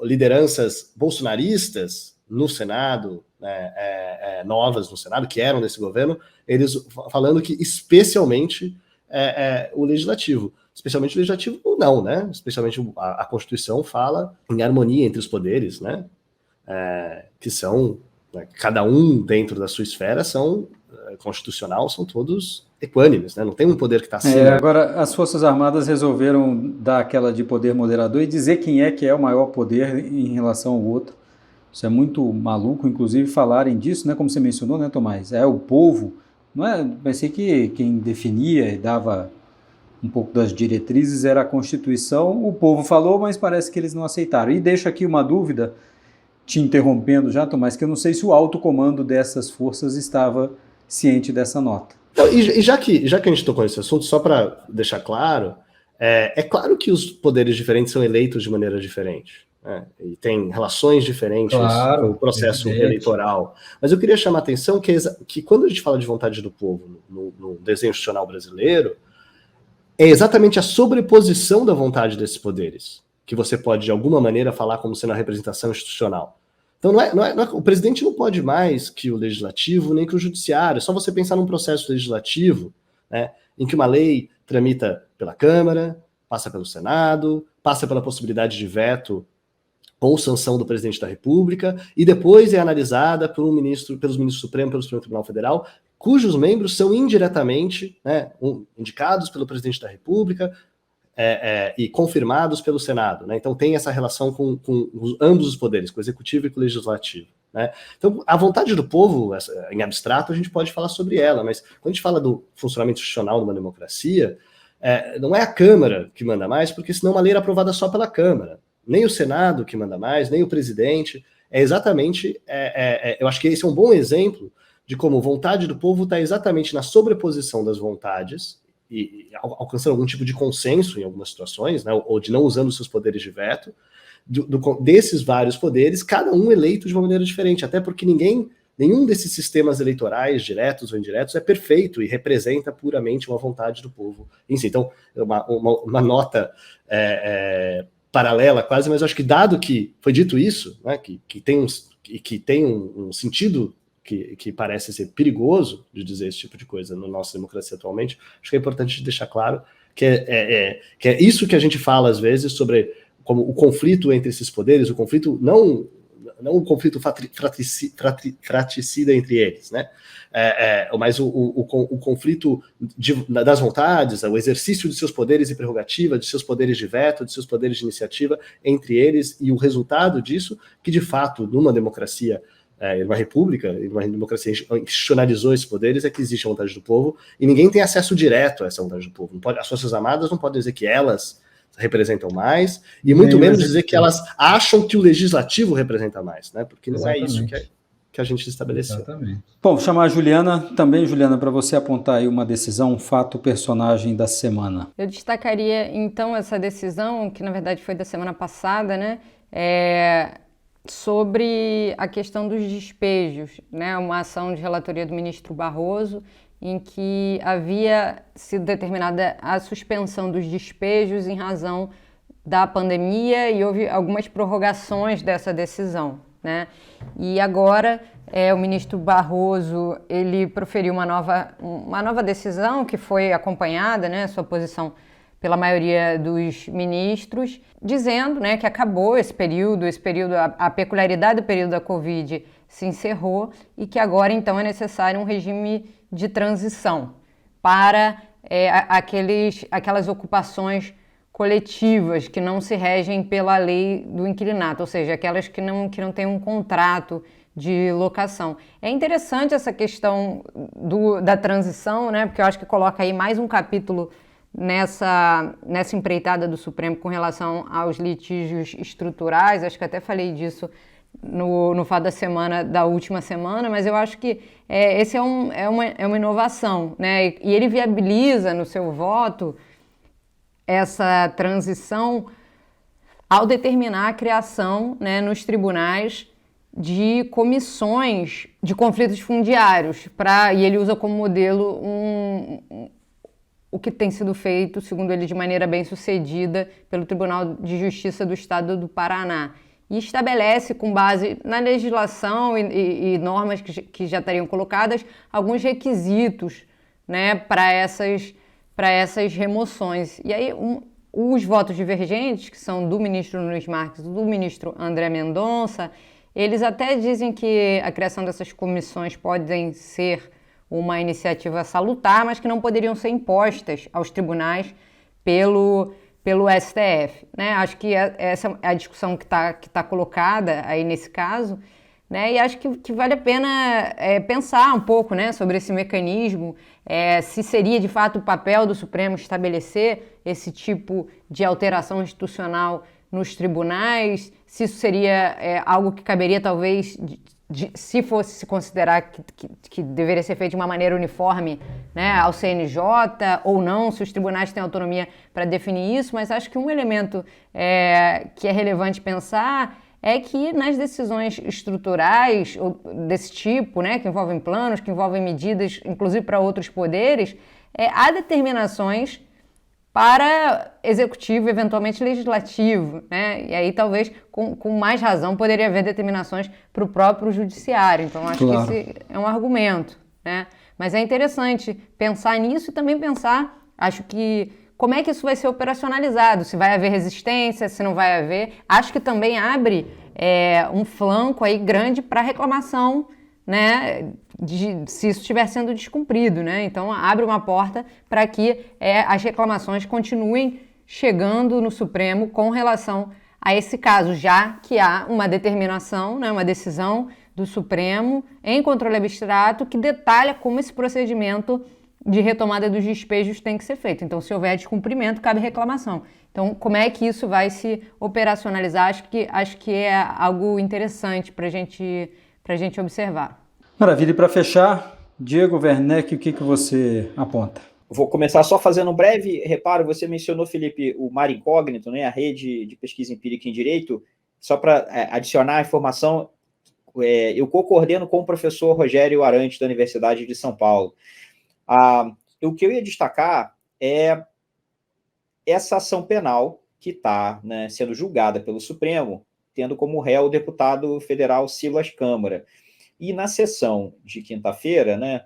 S3: lideranças bolsonaristas no Senado, né, novas no Senado, que eram desse governo, eles falando que especialmente o legislativo. Especialmente o legislativo não, né? Especialmente a Constituição fala em harmonia entre os poderes, né? Que são, né, cada um dentro da sua esfera são constitucional são todos equânimes, né? Não tem um poder que está acima.
S1: Agora, as Forças Armadas resolveram dar aquela de poder moderador e dizer quem é que é o maior poder em relação ao outro. Isso é muito maluco, inclusive, falarem disso, né? Como você mencionou, né, Tomás? É o povo, não é? Pensei que quem definia e dava um pouco das diretrizes era a Constituição. O povo falou, mas parece que eles não aceitaram. E deixo aqui uma dúvida, te interrompendo já, Tomás, que eu não sei se o alto comando dessas forças estava ciente dessa nota.
S3: Então, e já que a gente tocou nesse assunto, só para deixar claro, é claro que os poderes diferentes são eleitos de maneira diferente, né? E tem relações diferentes no processo eleitoral. Mas eu queria chamar a atenção que quando a gente fala de vontade do povo no desenho institucional brasileiro, é exatamente a sobreposição da vontade desses poderes que você pode, de alguma maneira, falar como sendo a representação institucional. Então, o presidente não pode mais que o legislativo, nem que o judiciário. É só você pensar num processo legislativo, né, em que uma lei tramita pela Câmara, passa pelo Senado, passa pela possibilidade de veto ou sanção do presidente da República, e depois é analisada pelos ministros supremos, pelo Supremo Tribunal Federal, cujos membros são indiretamente, né, indicados pelo presidente da República e confirmados pelo Senado, né? Então tem essa relação com ambos os poderes, com o executivo e com o legislativo, né? Então a vontade do povo, em abstrato, a gente pode falar sobre ela, mas quando a gente fala do funcionamento institucional de uma democracia, não é a Câmara que manda mais, porque senão uma lei era aprovada só pela Câmara, nem o Senado que manda mais, nem o presidente. É exatamente, eu acho que esse é um bom exemplo de como vontade do povo está exatamente na sobreposição das vontades e alcançando algum tipo de consenso em algumas situações, né, ou de não usando seus poderes de veto, desses vários poderes, cada um eleito de uma maneira diferente, até porque nenhum desses sistemas eleitorais, diretos ou indiretos, é perfeito e representa puramente uma vontade do povo em si. Então, uma nota paralela quase, mas eu acho que dado que foi dito isso, né, que tem um sentido que parece ser perigoso de dizer esse tipo de coisa na nossa democracia atualmente, acho que é importante deixar claro que é isso que a gente fala às vezes sobre como o conflito entre esses poderes, o conflito não o conflito fratricida entre eles, né? Mas o conflito das vontades, o exercício de seus poderes e prerrogativas, de seus poderes de veto, de seus poderes de iniciativa entre eles, e o resultado disso, que de fato, numa democracia, uma república, uma democracia institucionalizou esses poderes, é que existe a vontade do povo, e ninguém tem acesso direto a essa vontade do povo. As Forças Armadas não podem dizer que elas representam mais, e muito menos dizer que elas acham que o legislativo representa mais, né? Porque não é isso que a gente estabeleceu.
S1: Exatamente. Bom, vou chamar a Juliana, também, Juliana, para você apontar aí uma decisão, um fato, personagem da semana.
S4: Eu destacaria, então, essa decisão, que na verdade foi da semana passada, né? Sobre a questão dos despejos, né? Uma ação de relatoria do ministro Barroso, em que havia sido determinada a suspensão dos despejos em razão da pandemia e houve algumas prorrogações dessa decisão, né? E agora o ministro Barroso ele proferiu uma nova decisão que foi acompanhada, né, sua posição pela maioria dos ministros, dizendo, né, que acabou esse período, a peculiaridade do período da Covid se encerrou e que agora então é necessário um regime de transição para aquelas ocupações coletivas que não se regem pela lei do inquilinato, ou seja, aquelas que não têm um contrato de locação. É interessante essa questão da transição, né, porque eu acho que coloca aí mais um capítulo nessa empreitada do Supremo com relação aos litígios estruturais. Acho que até falei disso no Fato da Semana da última semana, mas eu acho que esse é uma inovação, né? E ele viabiliza no seu voto essa transição ao determinar a criação, né, nos tribunais de comissões de conflitos fundiários, e ele usa como modelo o que tem sido feito, segundo ele, de maneira bem sucedida pelo Tribunal de Justiça do Estado do Paraná. E estabelece, com base na legislação e normas que já estariam colocadas, alguns requisitos, né, para essas remoções. E aí, os votos divergentes, que são do ministro Nunes Marques e do ministro André Mendonça, eles até dizem que a criação dessas comissões podem ser uma iniciativa salutar, mas que não poderiam ser impostas aos tribunais pelo STF, né? Acho que essa é a discussão que tá colocada aí nesse caso, né? E acho que vale a pena pensar um pouco, né, sobre esse mecanismo, se seria de fato o papel do Supremo estabelecer esse tipo de alteração institucional nos tribunais, se isso seria algo que caberia talvez, se fosse se considerar que deveria ser feito de uma maneira uniforme, né, ao CNJ ou não, se os tribunais têm autonomia para definir isso, mas acho que um elemento que é relevante pensar é que nas decisões estruturais desse tipo, né, que envolvem planos, que envolvem medidas, inclusive para outros poderes, há determinações para executivo, eventualmente legislativo, né? E aí talvez com mais razão poderia haver determinações para o próprio judiciário. Então acho que esse é um argumento, né? Mas é interessante pensar nisso e também pensar, acho que, como é que isso vai ser operacionalizado, se vai haver resistência, se não vai haver. Acho que também abre um flanco aí grande para reclamação, né, se isso estiver sendo descumprido, né? Então abre uma porta para que as reclamações continuem chegando no Supremo com relação a esse caso, já que há uma determinação, né, uma decisão do Supremo em controle abstrato que detalha como esse procedimento de retomada dos despejos tem que ser feito. Então, se houver descumprimento, cabe reclamação. Então, como é que isso vai se operacionalizar? Acho que é algo interessante para a gente observar.
S1: Maravilha. E para fechar, Diego Werneck, o que você aponta?
S2: Vou começar só fazendo um breve reparo. Você mencionou, Felipe, o Mar Incógnito, né, a rede de pesquisa empírica em direito. Só para adicionar a informação, eu coordeno com o professor Rogério Arantes, da Universidade de São Paulo. O que eu ia destacar é essa ação penal que está, né, sendo julgada pelo Supremo, tendo como réu o deputado federal Silas Câmara. E na sessão de quinta-feira, né,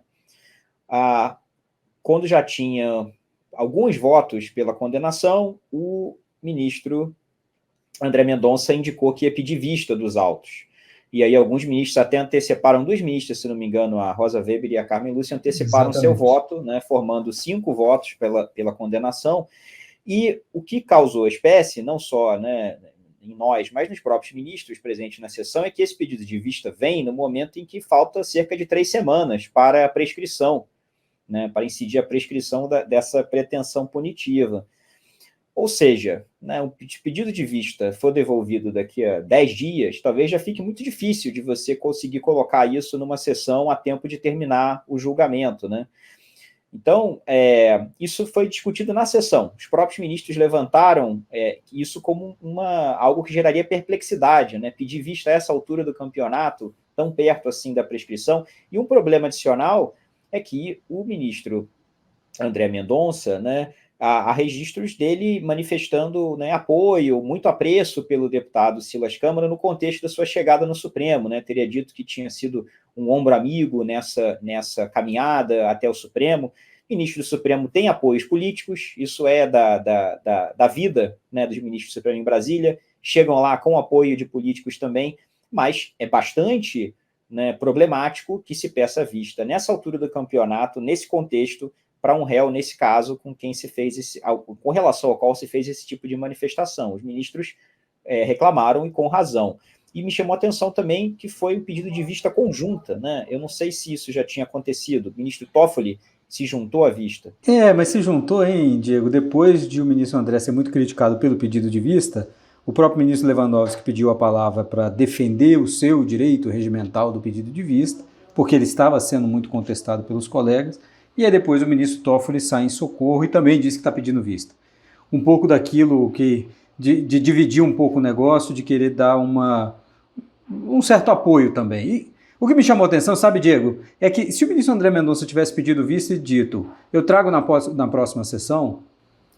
S2: quando já tinha alguns votos pela condenação, o ministro André Mendonça indicou que ia pedir vista dos autos. E aí alguns ministros até anteciparam, duas ministras, se não me engano, a Rosa Weber e a Carmen Lúcia, anteciparam Exatamente. Seu voto, né, formando 5 votos pela condenação. E o que causou espécie, não só, né, em nós, mas nos próprios ministros presentes na sessão, é que esse pedido de vista vem no momento em que falta cerca de 3 semanas para a prescrição, né, para incidir a prescrição dessa pretensão punitiva. Ou seja, né, o pedido de vista for devolvido daqui a 10 dias, talvez já fique muito difícil de você conseguir colocar isso numa sessão a tempo de terminar o julgamento, né? Então, isso foi discutido na sessão. Os próprios ministros levantaram isso como algo que geraria perplexidade, né? Pedir vista a essa altura do campeonato, tão perto assim da prescrição. E um problema adicional é que o ministro André Mendonça, né, há registros dele manifestando, né, apoio, muito apreço pelo deputado Silas Câmara no contexto da sua chegada no Supremo, né? Teria dito que tinha sido um ombro amigo nessa caminhada até o Supremo. O ministro do Supremo tem apoios políticos, isso é da vida, né, dos ministros do Supremo em Brasília, chegam lá com apoio de políticos também, mas é bastante, né, problemático que se peça vista nessa altura do campeonato, nesse contexto, para um réu, nesse caso, com relação ao qual se fez esse tipo de manifestação. Os ministros reclamaram, e com razão. E me chamou a atenção também que foi um pedido de vista conjunta, né? Eu não sei se isso já tinha acontecido. O ministro Toffoli se juntou à vista.
S1: Mas se juntou, hein, Diego? Depois de o ministro André ser muito criticado pelo pedido de vista, o próprio ministro Lewandowski pediu a palavra para defender o seu direito regimental do pedido de vista, porque ele estava sendo muito contestado pelos colegas. E aí depois o ministro Toffoli sai em socorro e também diz que está pedindo vista. Um pouco daquilo de dividir um pouco o negócio, de querer dar um certo apoio também. E o que me chamou a atenção, sabe, Diego, é que se o ministro André Mendonça tivesse pedido vista e dito, eu trago na próxima sessão,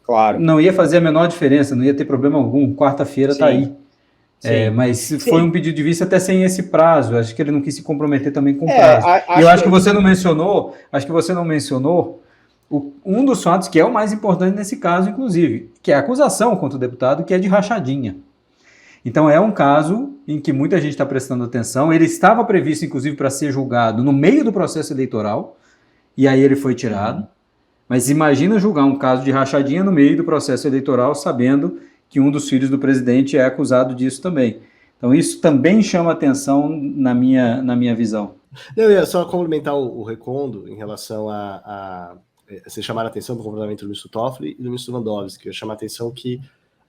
S2: claro,
S1: não ia fazer a menor diferença, não ia ter problema algum, quarta-feira está aí. Mas foi um pedido de vista até sem esse prazo. Acho que ele não quis se comprometer também com o prazo. Eu acho que você não mencionou um dos fatos que é o mais importante nesse caso, inclusive, que é a acusação contra o deputado, que é de rachadinha. Então é um caso em que muita gente está prestando atenção. Ele estava previsto, inclusive, para ser julgado no meio do processo eleitoral. e aí ele foi tirado. Mas imagina julgar um caso de rachadinha no meio do processo eleitoral, sabendo que um dos filhos do presidente é acusado disso também. Então isso também chama atenção na minha visão.
S3: Eu ia só complementar o Recondo em relação a você chamar a atenção do comportamento do ministro Toffoli e do ministro Lewandowski. Eu ia chamar a atenção que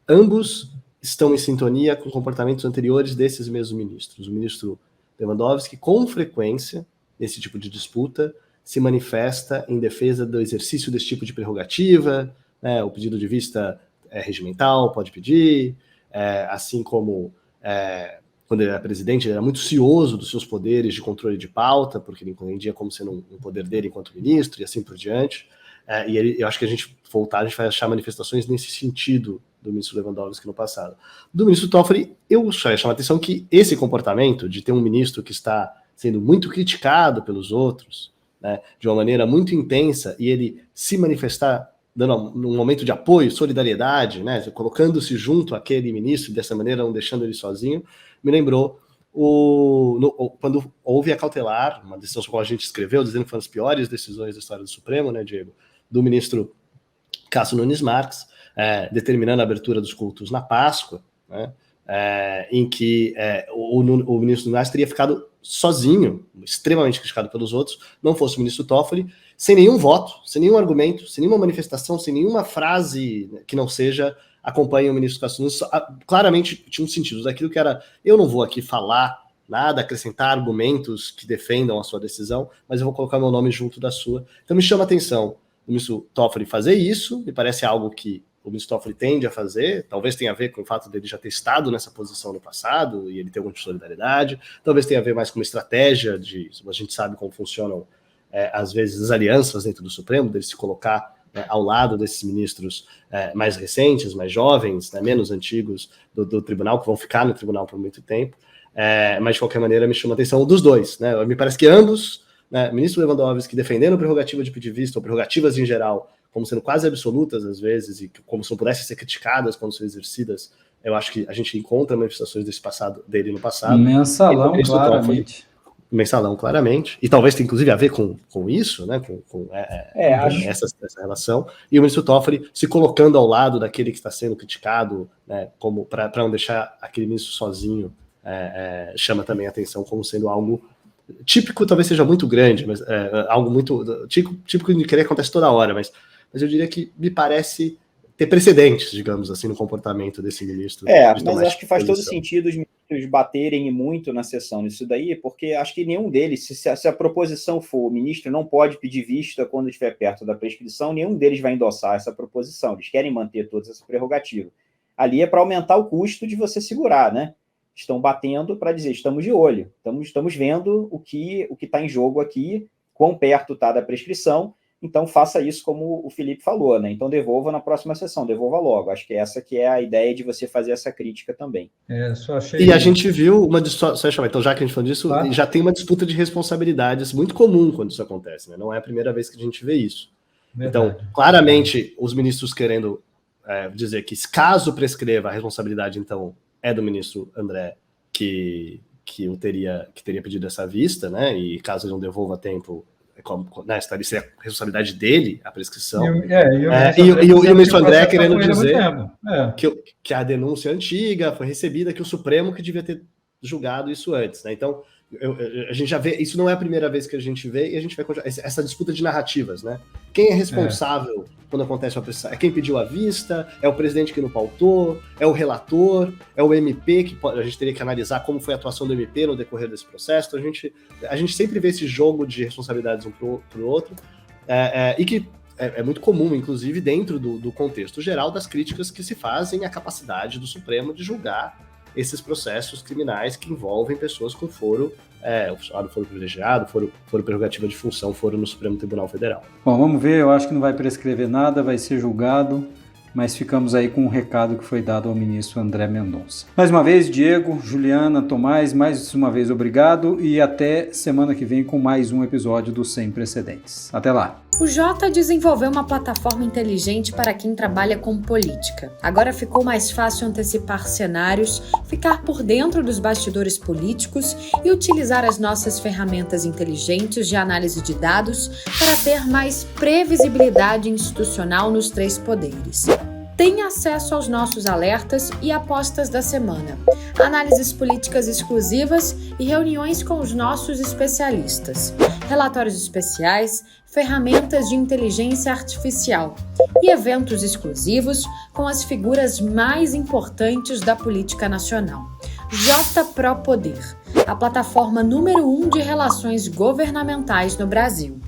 S3: ambos estão em sintonia com comportamentos anteriores desses mesmos ministros. O ministro Lewandowski, com frequência, nesse tipo de disputa, se manifesta em defesa do exercício desse tipo de prerrogativa, né, o pedido de vista regimental pode pedir, assim como quando ele era presidente, ele era muito cioso dos seus poderes de controle de pauta, porque ele entendia como sendo um poder dele enquanto ministro e assim por diante. Eu acho que a gente vai achar manifestações nesse sentido do ministro Lewandowski no passado. Do ministro Toffoli, eu chamo a atenção que esse comportamento de ter um ministro que está sendo muito criticado pelos outros, né, de uma maneira muito intensa, e ele se manifestar dando um momento de apoio, solidariedade, né, colocando-se junto àquele ministro, dessa maneira não deixando ele sozinho, me lembrou quando houve a cautelar, uma decisão sobre a qual a gente escreveu, dizendo que foi uma das piores decisões da história do Supremo, né, Diego, do ministro Cássio Nunes Marques, determinando a abertura dos cultos na Páscoa, né, em que o ministro Nunes Marques teria ficado sozinho, extremamente criticado pelos outros, não fosse o ministro Toffoli, sem nenhum voto, sem nenhum argumento, sem nenhuma manifestação, sem nenhuma frase que não seja acompanhe o ministro Cássio Nunes. Claramente tinha um sentido daquilo que era, eu não vou aqui falar nada, acrescentar argumentos que defendam a sua decisão, mas eu vou colocar meu nome junto da sua. Então me chama a atenção o ministro Toffoli fazer isso, me parece algo que o ministro Toffoli tende a fazer, talvez tenha a ver com o fato dele já ter estado nessa posição no passado, e ele ter alguma solidariedade, talvez tenha a ver mais com uma estratégia a gente sabe como funcionam, às vezes, as alianças dentro do Supremo, dele se colocar ao lado desses ministros mais recentes, mais jovens, menos antigos do tribunal, que vão ficar no tribunal por muito tempo, mas de qualquer maneira me chama a atenção dos dois, né? Me parece que ambos, né, ministro Lewandowski defendendo a prerrogativa de pedir vista, ou prerrogativas em geral, como sendo quase absolutas às vezes, e como se não pudessem ser criticadas quando são exercidas, eu acho que a gente encontra manifestações dele no passado.
S1: Mensalão, claramente.
S3: Mensalão, claramente, e talvez tenha inclusive a ver com isso, né, essa relação, e o ministro Toffoli se colocando ao lado daquele que está sendo criticado, né, como para não deixar aquele ministro sozinho, chama também a atenção como sendo algo típico, talvez seja muito grande, mas algo muito típico que acontece toda hora, mas eu diria que me parece ter precedentes, digamos assim, no comportamento desse ministro.
S2: Mas acho que faz todo sentido os ministros baterem muito na sessão nisso daí, porque acho que nenhum deles, se a proposição for o ministro não pode pedir vista quando estiver perto da prescrição, nenhum deles vai endossar essa proposição. Eles querem manter todas essas prerrogativas. Ali é para aumentar o custo de você segurar, né? Estão batendo para dizer, estamos de olho, estamos vendo o que está em jogo aqui, quão perto está da prescrição, então faça isso como o Felipe falou, né? Então devolva na próxima sessão, devolva logo. Acho que essa que é a ideia de você fazer essa crítica também.
S1: Só achei...
S3: E a gente viu então já que a gente falou disso, já tem uma disputa de responsabilidades muito comum quando isso acontece, né? Não é a primeira vez que a gente vê isso. Verdade. Então, claramente, os ministros querendo dizer que caso prescreva a responsabilidade, então, é do ministro André que teria pedido essa vista, né? E caso ele não devolva a tempo, seria a responsabilidade dele a prescrição. E o ministro André querendo dizer que a denúncia antiga foi recebida, que o Supremo que devia ter julgado isso antes, né? Então, a gente já vê, isso não é a primeira vez que a gente vê, e a gente vai continuar essa disputa de narrativas, né? Quem é responsável quando acontece uma pressão? É quem pediu a vista? É o presidente que não pautou? É o relator? É o MP, que a gente teria que analisar como foi a atuação do MP no decorrer desse processo? Então, a gente sempre vê esse jogo de responsabilidades um pro outro, e que é muito comum, inclusive, dentro do contexto geral das críticas que se fazem à capacidade do Supremo de julgar esses processos criminais que envolvem pessoas com foro privilegiado, foro prerrogativa de função, foro no Supremo Tribunal Federal.
S1: Bom, vamos ver, eu acho que não vai prescrever nada, vai ser julgado mas ficamos aí com um recado que foi dado ao ministro André Mendonça. Mais uma vez, Diego, Juliana, Tomás, mais uma vez obrigado e até semana que vem com mais um episódio do Sem Precedentes. Até lá!
S5: O Jota desenvolveu uma plataforma inteligente para quem trabalha com política. Agora ficou mais fácil antecipar cenários, ficar por dentro dos bastidores políticos e utilizar as nossas ferramentas inteligentes de análise de dados para ter mais previsibilidade institucional nos 3 poderes. Tenha acesso aos nossos alertas e apostas da semana, análises políticas exclusivas e reuniões com os nossos especialistas, relatórios especiais, ferramentas de inteligência artificial e eventos exclusivos com as figuras mais importantes da política nacional. JPRO Poder, a plataforma número 1 de relações governamentais no Brasil.